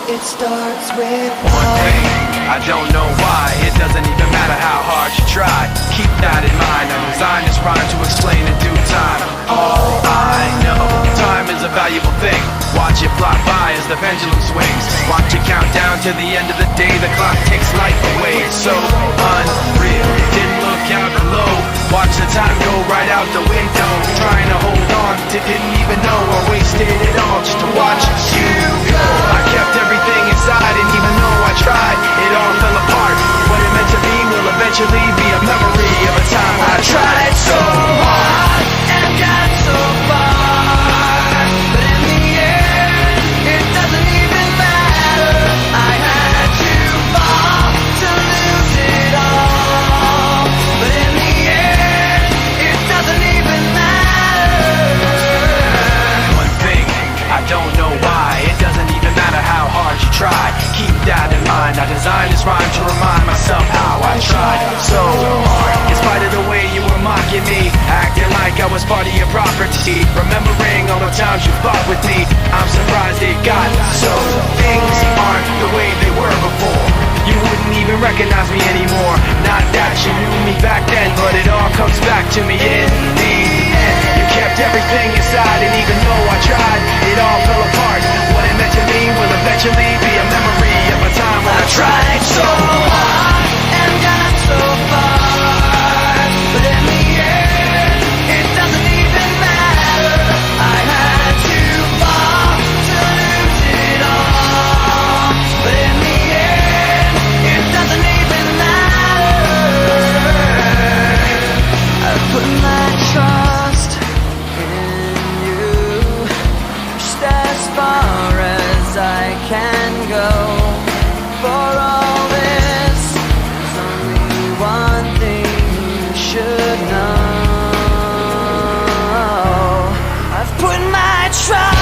It starts with one thing, I don't know why. It doesn't even matter how hard you try. Keep that in mind. I designed this rhyme to explain in due time. All I know, time is a valuable thing. Watch it fly by as the pendulum swings. Watch it count down to the end of the day. The clock takes life away. It's so unreal. Didn't look out below. Watch the time go right out the window. Trying to hold on to didn't even know I wasted it all just to watch you go. I kept everything inside, and even though I tried, it all fell apart. What it meant to be will eventually be a memory of a time when I tried so hard and got so far. But in the end, it doesn't even matter. I had to fall to lose it all. But in the end, it doesn't even matter. One thing, I don't know why. It doesn't even matter how hard you try. Keep that in mind. I designed this rhyme to remind myself how I tried so hard. In spite of the way you were mocking me, acting like I was part of your property, remembering all the times you fought with me, I'm surprised it got so. Things aren't the way they were before. You wouldn't even recognize me anymore. Not that you knew me back then, but it all comes back to me in the end. You kept everything inside, and even though I tried, it all fell apart. What it meant to me will eventually be a memory of a time when I tried so hard and got so far. But in the end, it doesn't even matter. I had to fall to lose it all. But in the end, it doesn't even matter. I put my trust in you, just as far as I can go. For all this, there's only one thing you should know. I've put my trust